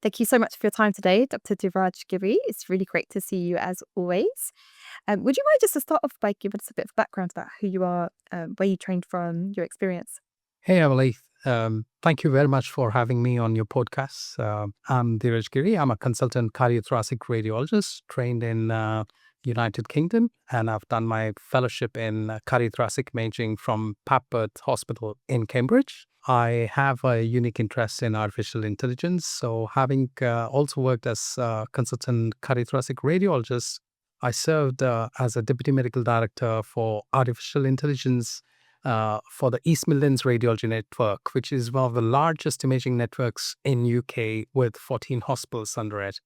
Thank you so much for your time today, Dr. Dheeraj Giri. It's really great to see you as always. Would you mind just to start off by giving us a bit of background about who you are, where you trained from, your experience? Hey, Emily. Thank you very much for having me on your podcast. I'm Dheeraj Giri. I'm a consultant cardiothoracic radiologist trained in United Kingdom, and I've done my fellowship in cardiothoracic imaging from Papworth Hospital in Cambridge. I have a unique interest in artificial intelligence. So, having also worked as a consultant cardiothoracic radiologist, I served as a deputy medical director for artificial intelligence for the East Midlands Radiology Network, which is one of the largest imaging networks in UK with 14 hospitals under it.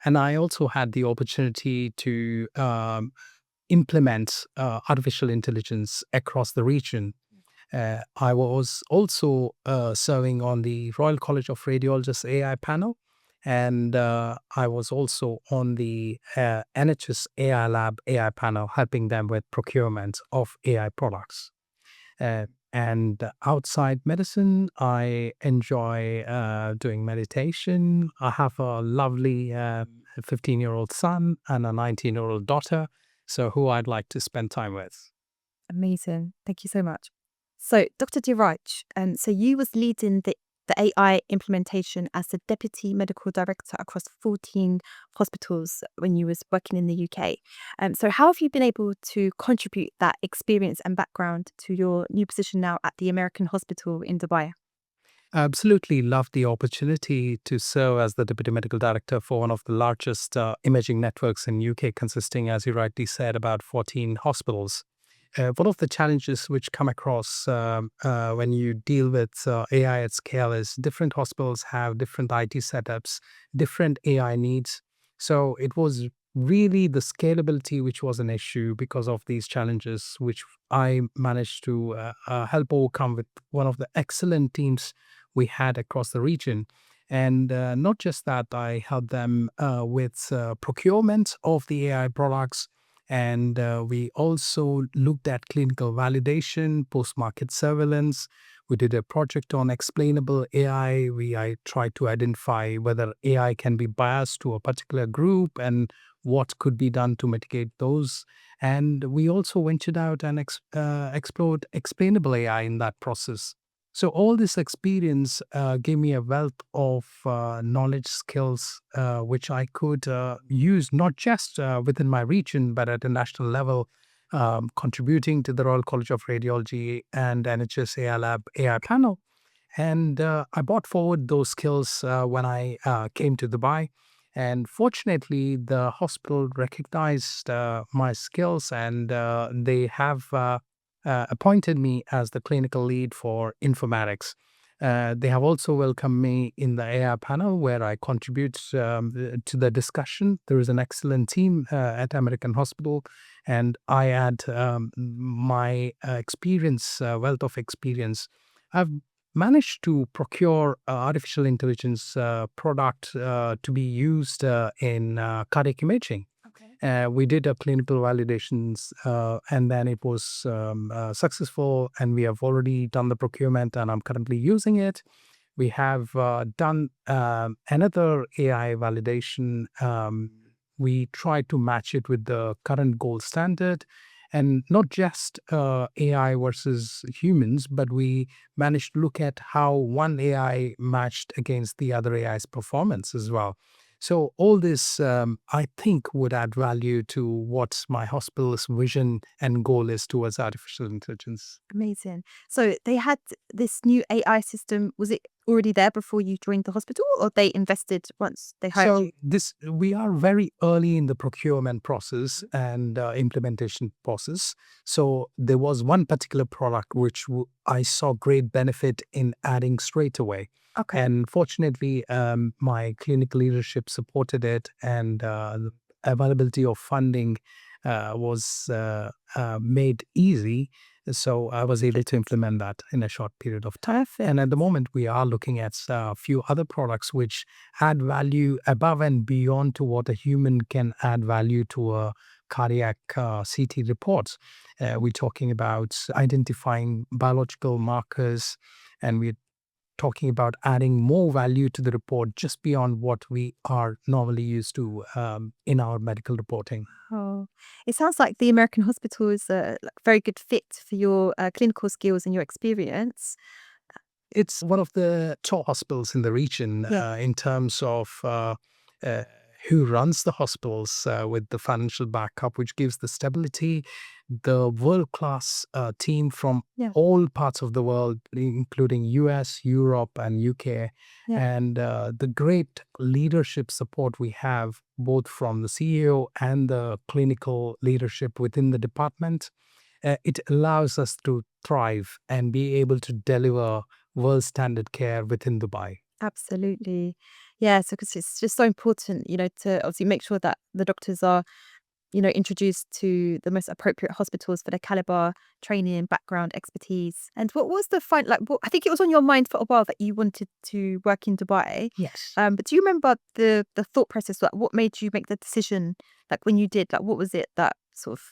And I also had the opportunity to implement artificial intelligence across the region. I was also serving on the Royal College of Radiologists AI panel, and I was also on the NHS AI Lab AI panel, helping them with procurement of AI products. And outside medicine, I enjoy doing meditation. I have a lovely 15-year-old son and a 19-year-old daughter, so who I'd like to spend time with. Amazing. Thank you so much. So, Dr. Dheeraj, so you was leading the AI implementation as the deputy medical director across 14 hospitals when you was working in the UK. So how have you been able to contribute that experience and background to your new position now at the American Hospital in Dubai? Absolutely love the opportunity to serve as the deputy medical director for one of the largest imaging networks in UK, consisting, as you rightly said, about 14 hospitals. One of the challenges which come across when you deal with AI at scale is different hospitals have different IT setups, different AI needs. So it was really the scalability which was an issue because of these challenges, which I managed to help overcome with one of the excellent teams we had across the region. And not just that, I helped them with procurement of the AI products, and we also looked at clinical validation, post-market surveillance. We did a project on explainable AI. I tried to identify whether AI can be biased to a particular group and what could be done to mitigate those. And we also ventured out and explored explainable AI in that process. So all this experience gave me a wealth of knowledge, skills, which I could use not just within my region, but at a national level, contributing to the Royal College of Radiology and NHS AI Lab AI panel. And I brought forward those skills when I came to Dubai. And fortunately, the hospital recognized my skills, and they have appointed me as the clinical lead for informatics. They have also welcomed me in the AI panel where I contribute to the discussion. There is an excellent team at American Hospital, and I add my wealth of experience. I've managed to procure artificial intelligence product to be used in cardiac imaging. Okay. We did a clinical validations, and then it was successful, and we have already done the procurement, and I'm currently using it. We have done another AI validation. We tried to match it with the current gold standard, and not just AI versus humans, but we managed to look at how one AI matched against the other AI's performance as well. So all this, I think, would add value to what my hospital's vision and goal is towards artificial intelligence. Amazing. So they had this new AI system. Was it already there before you joined the hospital, or they invested once they hired So you? this we are very early in the procurement process and implementation process. So there was one particular product which I saw great benefit in adding straight away. Okay. And fortunately, my clinical leadership supported it, and the availability of funding was made easy. So I was able to implement that in a short period of time. Perfect. And at the moment, we are looking at a few other products which add value above and beyond to what a human can add value to a cardiac CT reports. We're talking about identifying biological markers, and we're talking about adding more value to the report just beyond what we are normally used to in our medical reporting. Oh, it sounds like the American hospital is a very good fit for your clinical skills and your experience. It's one of the top hospitals in the region Yeah, in terms of uh, who runs the hospitals with the financial backup, which gives the stability, the world-class team from yeah, all parts of the world, including US, Europe, and UK, yeah, and the great leadership support we have both from the CEO and the clinical leadership within the department. It allows us to thrive and be able to deliver world standard care within Dubai. absolutely. Yeah, so because it's just so important, to obviously make sure that the doctors are, introduced to the most appropriate hospitals for their caliber, training, background, expertise. And what was the what, I think it was on your mind for a while that you wanted to work in Dubai. Yes. But do you remember the thought process? Like, what made you make the decision? Like when you did, like what was it that sort of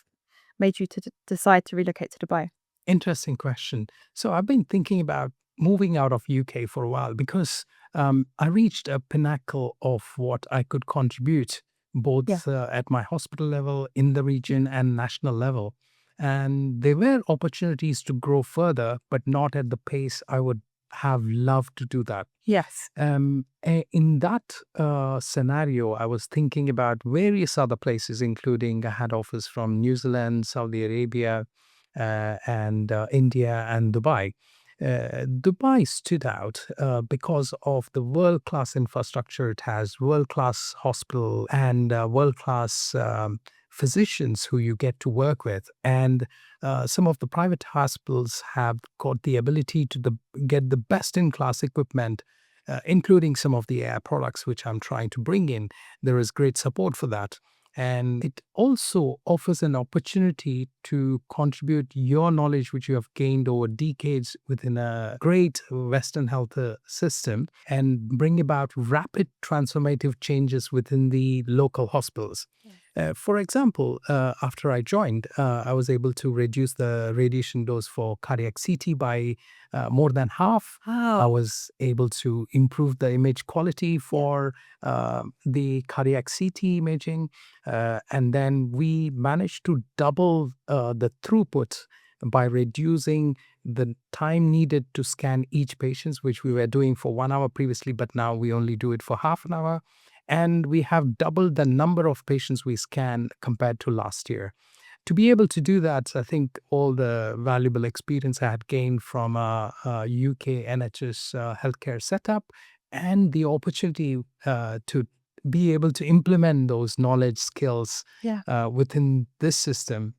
made you to decide to relocate to Dubai? Interesting question. So I've been thinking about moving out of UK for a while because I reached a pinnacle of what I could contribute Yeah. both at my hospital level, in the region, and national level. And there were opportunities to grow further, but not at the pace I would have loved to do that. Yes. In that scenario, I was thinking about various other places, including a head office from New Zealand, Saudi Arabia, and India and Dubai. Dubai stood out because of the world-class infrastructure it has, world-class hospital, and world-class physicians who you get to work with. And some of the private hospitals have got the ability to get the best-in-class equipment, including some of the AI products which I'm trying to bring in. There is great support for that. And it also offers an opportunity to contribute your knowledge, which you have gained over decades within a great Western health system, and bring about rapid transformative changes within the local hospitals. For example, after I joined, I was able to reduce the radiation dose for cardiac CT by more than half. I Wow. was able to improve the image quality for the cardiac CT imaging. And then we managed to double the throughput by reducing the time needed to scan each patient, which we were doing for 1 hour previously, but now we only do it for half an hour. And we have doubled the number of patients we scan compared to last year. To be able to do that, I think all the valuable experience I had gained from a UK NHS healthcare setup and the opportunity to be able to implement those knowledge skills Yeah. within this system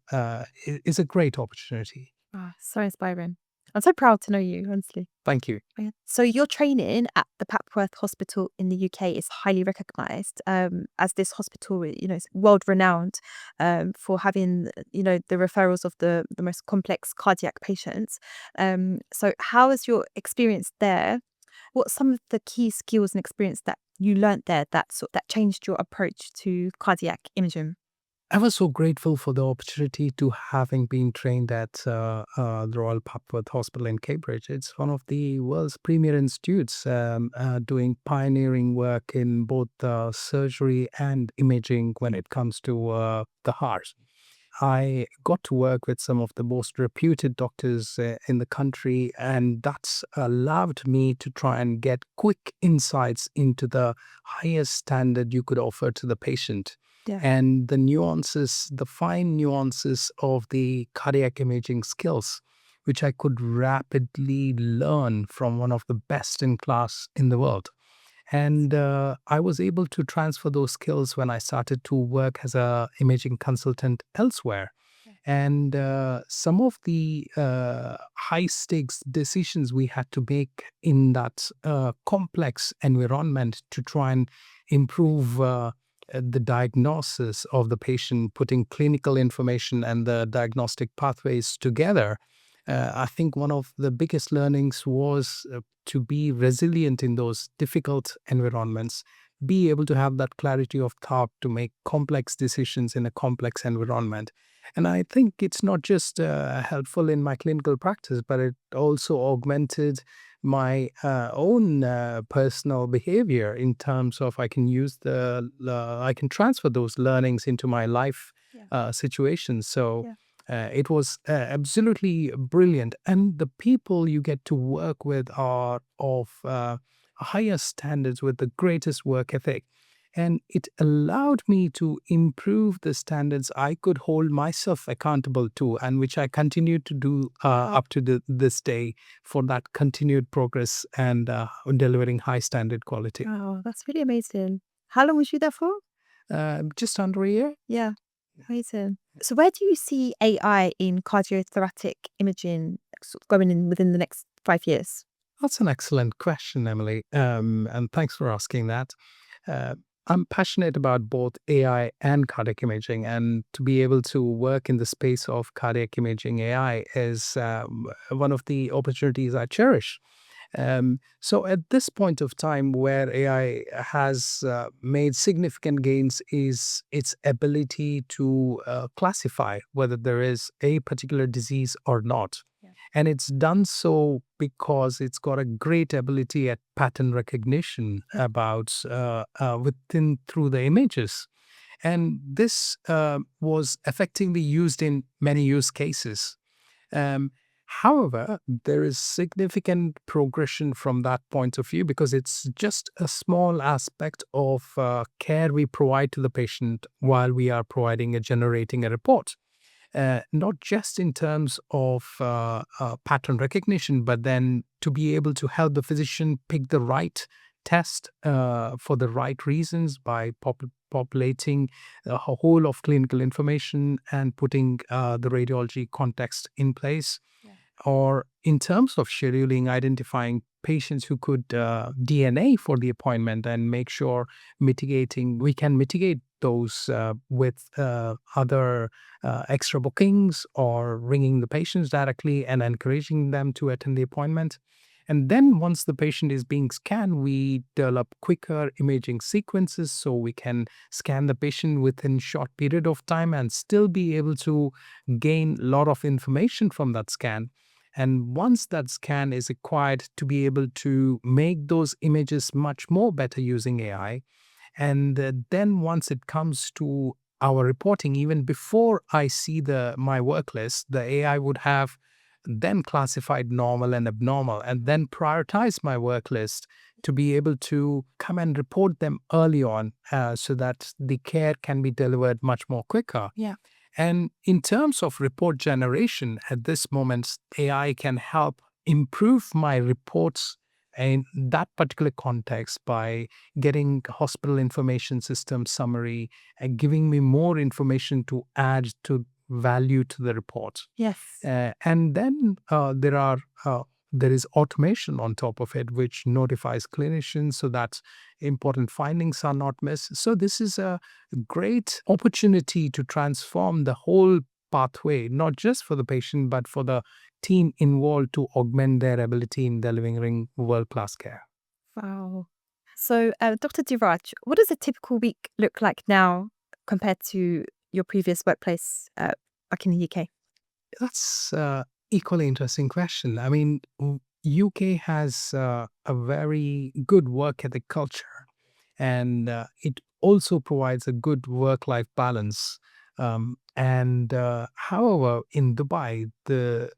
is a great opportunity. Ah, so inspiring. I'm so proud to know you, honestly. Thank you. Yeah. So your training at the Papworth Hospital in the UK is highly recognised, as this hospital, is world renowned for having, the referrals of the most complex cardiac patients. So how has your experience there? What's some of the key skills and experience that you learnt there that changed your approach to cardiac imaging? I was so grateful for the opportunity to having been trained at the Royal Papworth Hospital in Cambridge. It's one of the world's premier institutes doing pioneering work in both surgery and imaging when it comes to the heart. I got to work with some of the most reputed doctors in the country, and that's allowed me to try and get quick insights into the highest standard you could offer to the patient Yeah. and the nuances, the fine nuances of the cardiac imaging skills, which I could rapidly learn from one of the best in class in the world. And I was able to transfer those skills when I started to work as a imaging consultant elsewhere. Yeah. And some of the high stakes decisions we had to make in that complex environment to try and improve the diagnosis of the patient, putting clinical information and the diagnostic pathways together. I think one of the biggest learnings was to be resilient in those difficult environments, be able to have that clarity of thought to make complex decisions in a complex environment. And I think it's not just helpful in my clinical practice, but it also augmented my own personal behavior in terms of I can use I can transfer those learnings into my life situations. So it was absolutely brilliant. And the people you get to work with are of higher standards with the greatest work ethic. And it allowed me to improve the standards I could hold myself accountable to, and which I continue to do up to this day for that continued progress and delivering high standard quality. Wow, that's really amazing. How long was you there for? Just under a year. Yeah, amazing. So where do you see AI in cardiothoracic imaging going in within the next 5 years? That's an excellent question, Emily. And thanks for asking that. Uh, I'm passionate about both AI and cardiac imaging, and to be able to work in the space of cardiac imaging AI is one of the opportunities I cherish. So, at this point of time where AI has made significant gains, is its ability to classify whether there is a particular disease or not. And it's done so because it's got a great ability at pattern recognition about within through the images. And this was effectively used in many use cases. Um, However, there is significant progression from that point of view because it's just a small aspect of care we provide to the patient while we are generating a report. Not just in terms of pattern recognition, but then to be able to help the physician pick the right test for the right reasons by populating a whole of clinical information and putting the radiology context in place. Or in terms of scheduling, identifying patients who could DNA for the appointment and make sure we can mitigate those with other extra bookings or ringing the patients directly and encouraging them to attend the appointment. And then once the patient is being scanned, we develop quicker imaging sequences so we can scan the patient within short period of time and still be able to gain a lot of information from that scan. And once that scan is acquired, to be able to make those images much more better using AI. And then once it comes to our reporting, even before I see my work list, the AI would have then classified normal and abnormal and then prioritize my work list to be able to come and report them early on so that the care can be delivered much more quicker. Yeah. And in terms of report generation, at this moment, AI can help improve my reports in that particular context by getting hospital information system summary and giving me more information to add to value to the report. Yes. And then there is automation on top of it, which notifies clinicians so that important findings are not missed. So this is a great opportunity to transform the whole pathway, not just for the patient, but for the team involved to augment their ability in delivering world-class care. Wow. So, Dr. Dheeraj, what does a typical week look like now compared to your previous workplace back in the UK? That's equally interesting question. I mean, UK has a very good work ethic culture, and it also provides a good work-life balance. And however, in Dubai, the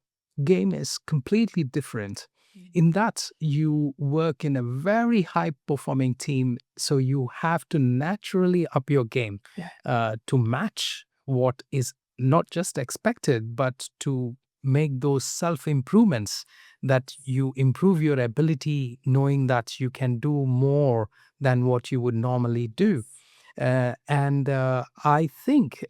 game is completely different. In that you work in a very high-performing team, so you have to naturally up your game to match what is not just expected, but to make those self improvements that you improve your ability, knowing that you can do more than what you would normally do. And I think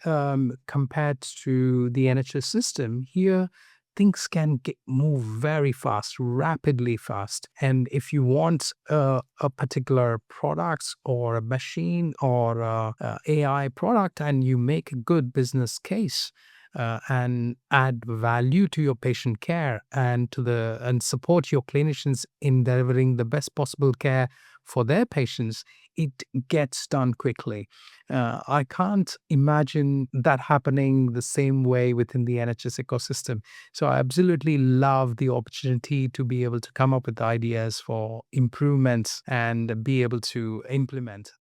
compared to the NHS system, here things can move very fast, rapidly fast. And if you want a particular product or a machine or AI product and you make a good business case, and add value to your patient care and support your clinicians in delivering the best possible care for their patients, it gets done quickly. I can't imagine that happening the same way within the NHS ecosystem. So I absolutely love the opportunity to be able to come up with ideas for improvements and be able to implement.